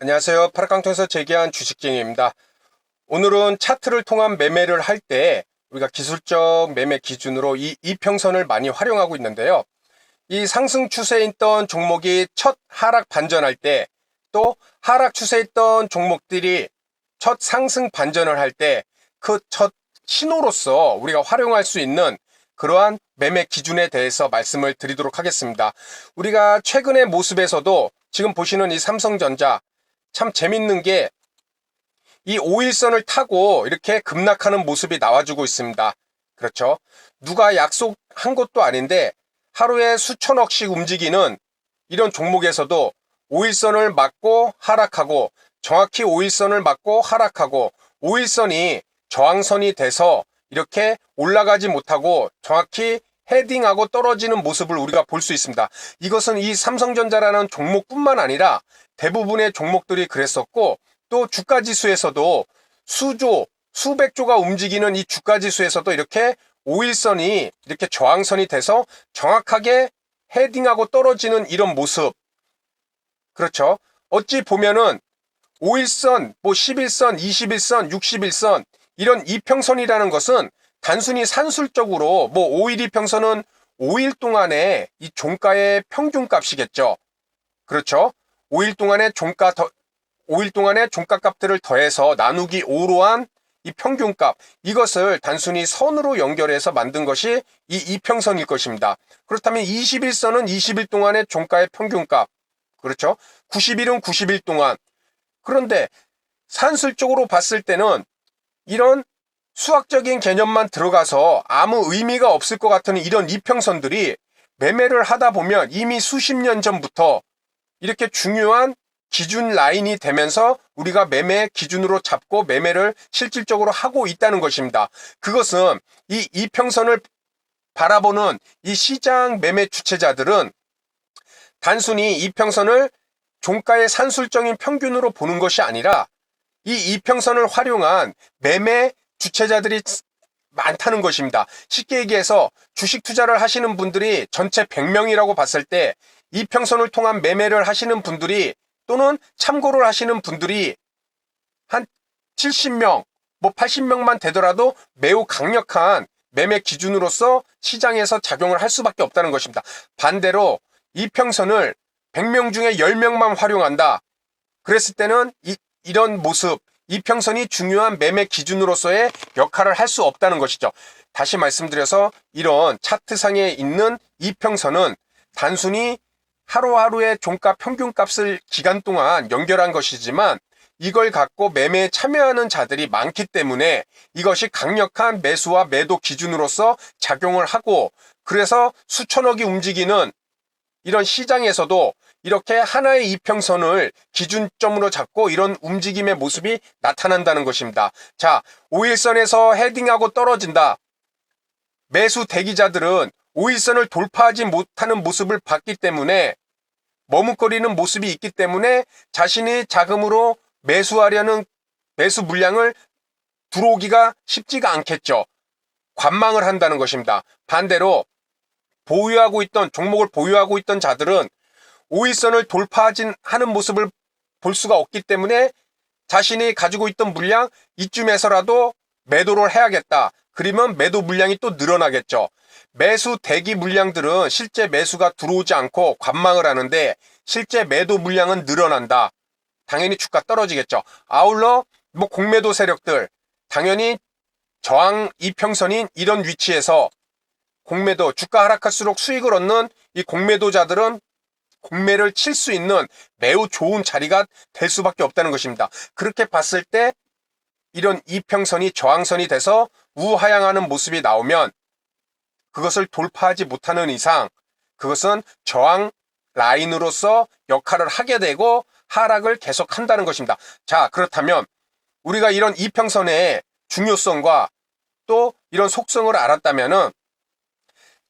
안녕하세요. 파락강통에서 제기한 주식쟁이입니다. 오늘은 차트를 통한 매매를 할 때 우리가 기술적 매매 기준으로 이 이평선을 많이 활용하고 있는데요. 이 상승 추세에 있던 종목이 첫 하락 반전할 때, 또 하락 추세에 있던 종목들이 첫 상승 반전을 할 때 그 첫 신호로서 우리가 활용할 수 있는 그러한 매매 기준에 대해서 말씀을 드리도록 하겠습니다. 우리가 최근의 모습에서도 지금 보시는 이 삼성전자, 참 재밌는 게 이 5일선을 타고 이렇게 급락하는 모습이 나와주고 있습니다. 그렇죠? 누가 약속한 것도 아닌데 하루에 수천억씩 움직이는 이런 종목에서도 5일선을 맞고 하락하고, 정확히 5일선을 맞고 하락하고, 5일선이 저항선이 돼서 이렇게 올라가지 못하고 정확히 헤딩하고 떨어지는 모습을 우리가 볼 수 있습니다. 이것은 이 삼성전자라는 종목뿐만 아니라 대부분의 종목들이 그랬었고, 또 주가지수에서도 수조, 수백조가 움직이는 이 주가지수에서도 이렇게 5일선이 이렇게 저항선이 돼서 정확하게 헤딩하고 떨어지는 이런 모습. 그렇죠? 어찌 보면은 5일선, 11선, 21선, 61선 이런 이평선이라는 것은 단순히 산술적으로 5일 이평선은 5일 동안의 이 종가의 평균값이겠죠. 그렇죠? 5일 동안의 5일 동안의 종가값들을 더해서 나누기 5로 한 이 평균값, 이것을 단순히 선으로 연결해서 만든 것이 이 이평선일 것입니다. 그렇다면 21선은 20일 동안의 종가의 평균값, 그렇죠? 90일은 90일 동안. 그런데 산술적으로 봤을 때는 이런 수학적인 개념만 들어가서 아무 의미가 없을 것 같은 이런 이평선들이 매매를 하다 보면 이미 수십 년 전부터 이렇게 중요한 기준 라인이 되면서 우리가 매매 기준으로 잡고 매매를 실질적으로 하고 있다는 것입니다. 그것은 이 이평선을 바라보는 이 시장 매매 주체자들은 단순히 이평선을 종가의 산술적인 평균으로 보는 것이 아니라 이 이평선을 활용한 매매 주체자들이 많다는 것입니다. 쉽게 얘기해서 주식 투자를 하시는 분들이 전체 100명이라고 봤을 때 이평선을 통한 매매를 하시는 분들이, 또는 참고를 하시는 분들이 한 70명, 80명만 되더라도 매우 강력한 매매 기준으로서 시장에서 작용을 할 수밖에 없다는 것입니다. 반대로 이평선을 100명 중에 10명만 활용한다. 그랬을 때는 이런 모습, 이평선이 중요한 매매 기준으로서의 역할을 할 수 없다는 것이죠. 다시 말씀드려서 이런 차트상에 있는 이평선은 단순히 하루하루의 종가 평균값을 기간 동안 연결한 것이지만, 이걸 갖고 매매에 참여하는 자들이 많기 때문에 이것이 강력한 매수와 매도 기준으로서 작용을 하고, 그래서 수천억이 움직이는 이런 시장에서도 이렇게 하나의 이평선을 기준점으로 잡고 이런 움직임의 모습이 나타난다는 것입니다. 자, 5일선에서 헤딩하고 떨어진다. 매수 대기자들은 5일선을 돌파하지 못하는 모습을 봤기 때문에, 머뭇거리는 모습이 있기 때문에 자신이 자금으로 매수하려는 매수 물량을 들어오기가 쉽지가 않겠죠. 관망을 한다는 것입니다. 반대로 종목을 보유하고 있던 자들은 5일선을 돌파하진 하는 모습을 볼 수가 없기 때문에 자신이 가지고 있던 물량 이쯤에서라도 매도를 해야겠다. 그러면 매도 물량이 또 늘어나겠죠. 매수 대기 물량들은 실제 매수가 들어오지 않고 관망을 하는데 실제 매도 물량은 늘어난다. 당연히 주가 떨어지겠죠. 아울러 공매도 세력들, 당연히 저항 이평선인 이런 위치에서 공매도, 주가 하락할수록 수익을 얻는 이 공매도자들은 공매를 칠 수 있는 매우 좋은 자리가 될 수밖에 없다는 것입니다. 그렇게 봤을 때 이런 이평선이 저항선이 돼서 우하향하는 모습이 나오면 그것을 돌파하지 못하는 이상 그것은 저항 라인으로서 역할을 하게 되고 하락을 계속한다는 것입니다. 자, 그렇다면 우리가 이런 이평선의 중요성과 또 이런 속성을 알았다면은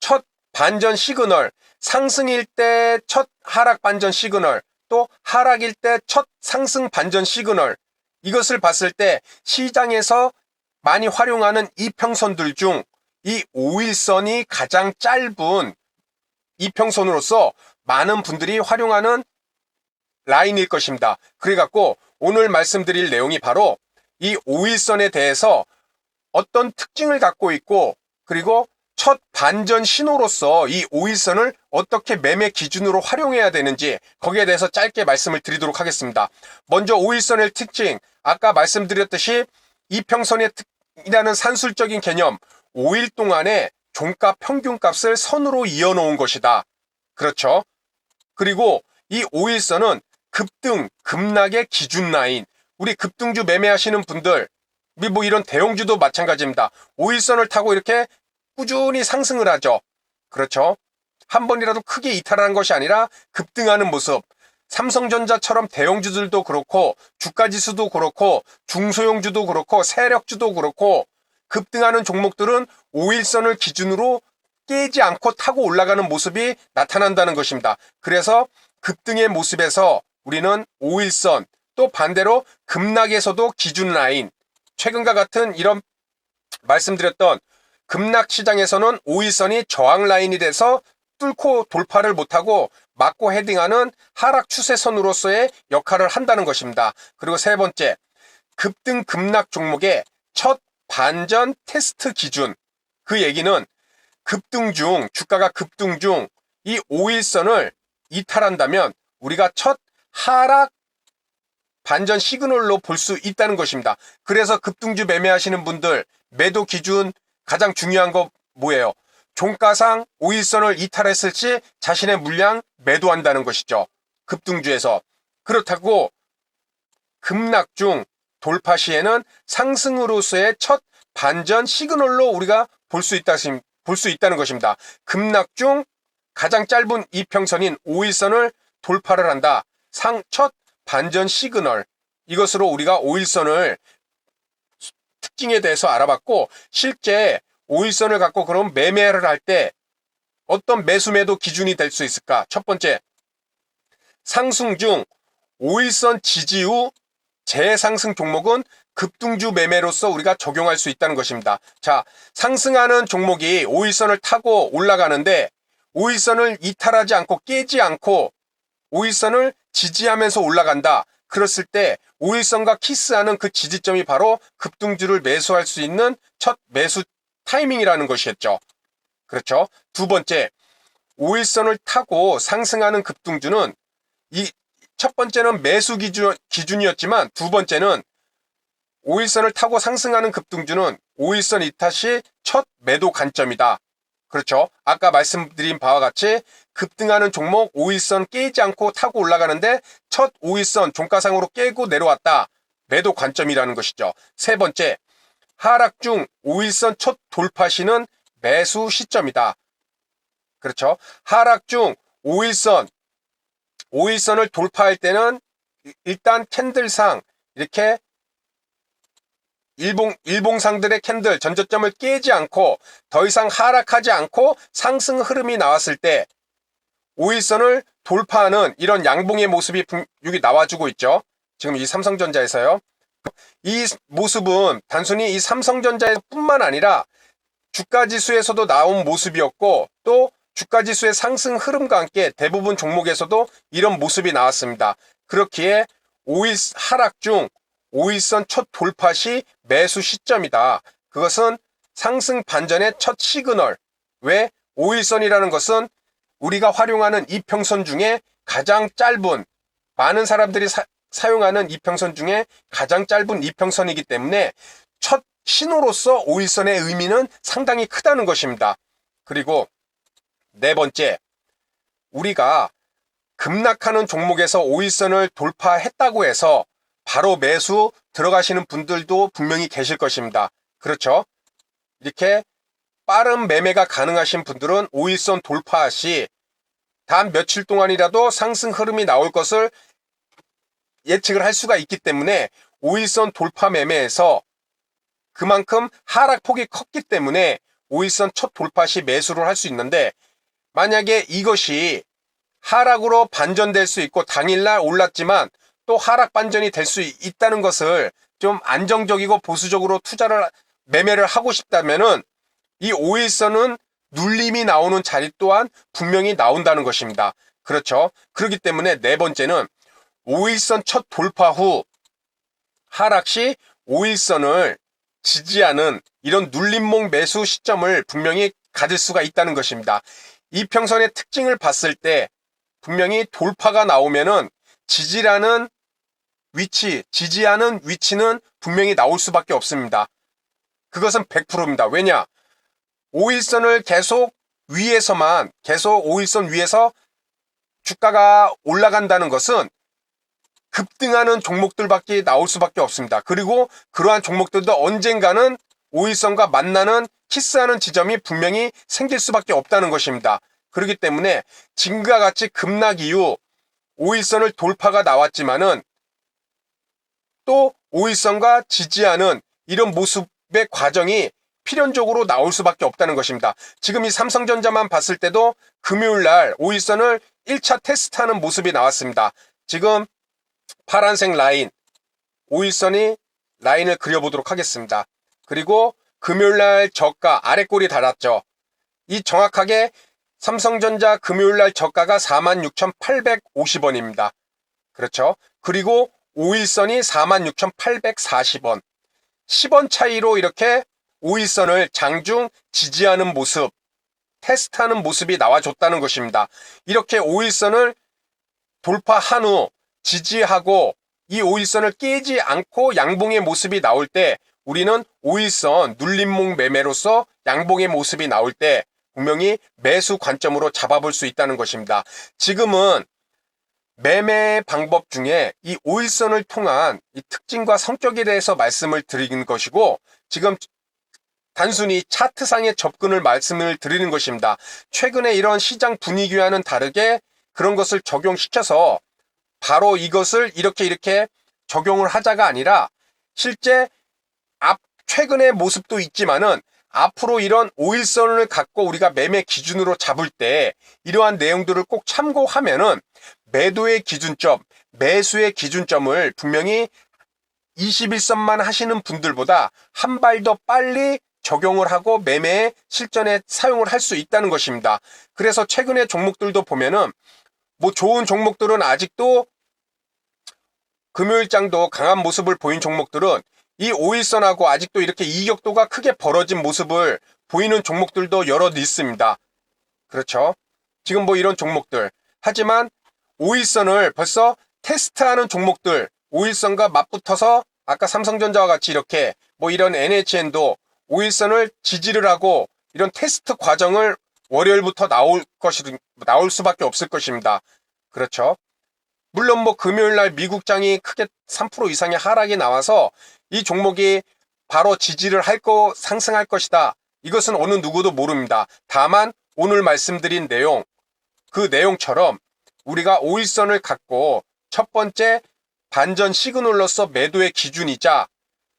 첫 반전 시그널, 상승일 때 첫 하락 반전 시그널, 또 하락일 때 첫 상승 반전 시그널, 이것을 봤을 때 시장에서 많이 활용하는 이평선들 중 이 5일선이 가장 짧은 이평선으로서 많은 분들이 활용하는 라인일 것입니다. 그래갖고 오늘 말씀드릴 내용이 바로 이 5일선에 대해서 어떤 특징을 갖고 있고, 그리고 첫 반전 신호로서 이 5일선을 어떻게 매매 기준으로 활용해야 되는지, 거기에 대해서 짧게 말씀을 드리도록 하겠습니다. 먼저 5일선의 특징, 아까 말씀드렸듯이 이평선이라는 산술적인 개념, 5일 동안에 종가 평균값을 선으로 이어놓은 것이다. 그렇죠? 그리고 이 5일선은 급등, 급락의 기준 라인, 우리 급등주 매매하시는 분들, 뭐 이런 대형주도 마찬가지입니다. 5일선을 타고 이렇게 꾸준히 상승을 하죠. 그렇죠? 한 번이라도 크게 이탈하는 것이 아니라 급등하는 모습. 삼성전자처럼 대형주들도 그렇고, 주가지수도 그렇고, 중소형주도 그렇고, 세력주도 그렇고, 급등하는 종목들은 5일선을 기준으로 깨지 않고 타고 올라가는 모습이 나타난다는 것입니다. 그래서 급등의 모습에서 우리는 5일선, 또 반대로 급락에서도 기준 라인, 최근과 같은 이런 말씀드렸던 급락 시장에서는 5일선이 저항 라인이 돼서 뚫고 돌파를 못하고 막고 헤딩하는 하락 추세선으로서의 역할을 한다는 것입니다. 그리고 세 번째, 급등 급락 종목의 첫 반전 테스트 기준. 그 얘기는 급등 중, 주가가 급등 중 이 5일선을 이탈한다면 우리가 첫 하락 반전 시그널로 볼 수 있다는 것입니다. 그래서 급등주 매매하시는 분들 매도 기준 가장 중요한 거 뭐예요? 종가상 5일선을 이탈했을 시 자신의 물량 매도한다는 것이죠. 급등주에서. 그렇다고 급락 중 돌파 시에는 상승으로서의 첫 반전 시그널로 우리가 볼 수 있다는 것입니다. 급락 중 가장 짧은 이평선인 5일선을 돌파를 한다. 첫 반전 시그널. 이것으로 우리가 5일선을 특징에 대해서 알아봤고, 실제 5일선을 갖고 그럼 매매를 할 때 어떤 매수 매도 기준이 될 수 있을까? 첫 번째, 상승 중 5일선 지지 후 재상승 종목은 급등주 매매로서 우리가 적용할 수 있다는 것입니다. 자, 상승하는 종목이 5일선을 타고 올라가는데 5일선을 이탈하지 않고 깨지 않고 5일선을 지지하면서 올라간다. 그랬을 때 5일선과 키스하는 그 지지점이 바로 급등주를 매수할 수 있는 첫 매수 타이밍이라는 것이었죠. 그렇죠? 두 번째, 5일선을 타고 상승하는 급등주는 이 첫 번째는 매수 기준이었지만 두 번째는 5일선을 타고 상승하는 급등주는 5일선 이탈 시 첫 매도 관점이다. 그렇죠? 아까 말씀드린 바와 같이 급등하는 종목 5일선 깨지 않고 타고 올라가는데 첫 5일선 종가상으로 깨고 내려왔다. 매도 관점이라는 것이죠. 세 번째, 하락 중 5일선 첫 돌파 시는 매수 시점이다. 그렇죠? 하락 중 5일선을 돌파할 때는 일단 캔들상 이렇게 일봉상들의 캔들 전저점을 깨지 않고 더 이상 하락하지 않고 상승 흐름이 나왔을 때 5일선을 돌파하는 이런 양봉의 모습이 여기 나와주고 있죠. 지금 이 삼성전자에서요. 이 모습은 단순히 이 삼성전자뿐만 아니라 주가지수에서도 나온 모습이었고, 또 주가지수의 상승 흐름과 함께 대부분 종목에서도 이런 모습이 나왔습니다. 그렇기에 하락 중 5일선 첫 돌파 시 매수 시점이다. 그것은 상승 반전의 첫 시그널. 왜? 5일선이라는 것은 우리가 활용하는 이평선 중에 가장 짧은, 많은 사람들이 사용하는 이평선 중에 가장 짧은 이평선이기 때문에 첫 신호로서 5일선의 의미는 상당히 크다는 것입니다. 그리고 네 번째, 우리가 급락하는 종목에서 5일선을 돌파했다고 해서 바로 매수 들어가시는 분들도 분명히 계실 것입니다. 그렇죠? 이렇게 빠른 매매가 가능하신 분들은 5일선 돌파 시 단 며칠 동안이라도 상승 흐름이 나올 것을 예측을 할 수가 있기 때문에 5일선 돌파 매매에서 그만큼 하락폭이 컸기 때문에 5일선 첫 돌파 시 매수를 할 수 있는데, 만약에 이것이 하락으로 반전될 수 있고 당일날 올랐지만 또 하락 반전이 될 수 있다는 것을 좀 안정적이고 보수적으로 매매를 하고 싶다면은 이 5일선은 눌림이 나오는 자리 또한 분명히 나온다는 것입니다. 그렇죠? 그렇기 때문에 네 번째는 5일선 첫 돌파 후 하락 시 5일선을 지지하는 이런 눌림목 매수 시점을 분명히 가질 수가 있다는 것입니다. 이평선의 특징을 봤을 때 분명히 돌파가 나오면은 지지하는 위치는 분명히 나올 수밖에 없습니다. 그것은 100%입니다. 왜냐? 5일선을 계속 5일선 위에서 주가가 올라간다는 것은 급등하는 종목들밖에 나올 수밖에 없습니다. 그리고 그러한 종목들도 언젠가는 5일선과 만나는 키스하는 지점이 분명히 생길 수밖에 없다는 것입니다. 그렇기 때문에 지금과 같이 급락 이후 5일선을 돌파가 나왔지만은 또 5일선과 지지하는 이런 모습의 과정이 필연적으로 나올 수밖에 없다는 것입니다. 지금 이 삼성전자만 봤을 때도 금요일날 5일선을 1차 테스트하는 모습이 나왔습니다. 지금 파란색 라인, 5일선이 라인을 그려보도록 하겠습니다. 그리고 금요일날 저가 아래꼴이 달았죠. 이 정확하게 삼성전자 금요일날 저가가 46,850원입니다. 그렇죠. 그리고 5일선이 46,840원. 10원 차이로 이렇게 5일선을 장중 지지하는 모습, 테스트하는 모습이 나와줬다는 것입니다. 이렇게 5일선을 돌파한 후 지지하고 이 5일선을 깨지 않고 양봉의 모습이 나올 때 우리는 5일선 눌림목 매매로서 양봉의 모습이 나올 때 분명히 매수 관점으로 잡아볼 수 있다는 것입니다. 지금은 매매 방법 중에 이 5일선을 통한 이 특징과 성격에 대해서 말씀을 드리는 것이고 지금 단순히 차트상의 접근을 말씀을 드리는 것입니다. 최근에 이런 시장 분위기와는 다르게 그런 것을 적용시켜서 바로 이것을 이렇게 적용을 하자가 아니라 실제 최근의 모습도 있지만은 앞으로 이런 5일선을 갖고 우리가 매매 기준으로 잡을 때 이러한 내용들을 꼭 참고하면은 매도의 기준점, 매수의 기준점을 분명히 21선만 하시는 분들보다 한 발 더 빨리 적용을 하고 매매 실전에 사용을 할 수 있다는 것입니다. 그래서 최근의 종목들도 보면은 뭐 좋은 종목들은 아직도 금요일장도 강한 모습을 보인 종목들은 이 5일선하고 아직도 이렇게 이격도가 크게 벌어진 모습을 보이는 종목들도 여럿 있습니다. 그렇죠. 지금 뭐 이런 종목들. 하지만 5일선을 벌써 테스트하는 종목들, 5일선과 맞붙어서 아까 삼성전자와 같이 이렇게 뭐 이런 NHN도 5일선을 지지를 하고 이런 테스트 과정을 월요일부터 나올 수밖에 없을 것입니다. 그렇죠. 물론 뭐 금요일날 미국장이 크게 3% 이상의 하락이 나와서 이 종목이 바로 지지를 상승할 것이다. 이것은 어느 누구도 모릅니다. 다만 오늘 말씀드린 내용, 그 내용처럼 우리가 5일선을 갖고 첫 번째 반전 시그널로서 매도의 기준이자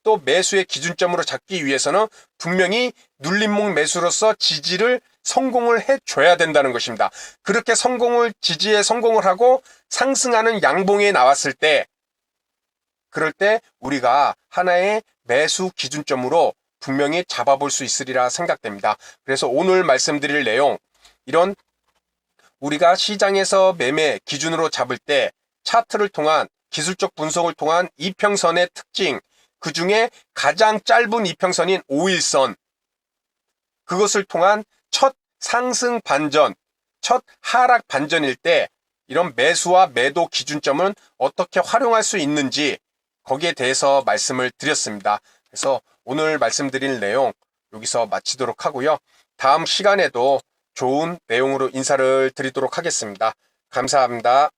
또 매수의 기준점으로 잡기 위해서는 분명히 눌림목 매수로서 지지를 성공을 해줘야 된다는 것입니다. 그렇게 지지에 성공을 하고 상승하는 양봉에 나왔을 때 그럴 때 우리가 하나의 매수 기준점으로 분명히 잡아볼 수 있으리라 생각됩니다. 그래서 오늘 말씀드릴 내용, 이런 우리가 시장에서 매매 기준으로 잡을 때 차트를 통한 기술적 분석을 통한 이평선의 특징, 그 중에 가장 짧은 이평선인 5일선, 그것을 통한 첫 상승 반전, 첫 하락 반전일 때 이런 매수와 매도 기준점은 어떻게 활용할 수 있는지 거기에 대해서 말씀을 드렸습니다. 그래서 오늘 말씀드릴 내용 여기서 마치도록 하고요. 다음 시간에도 좋은 내용으로 인사를 드리도록 하겠습니다. 감사합니다.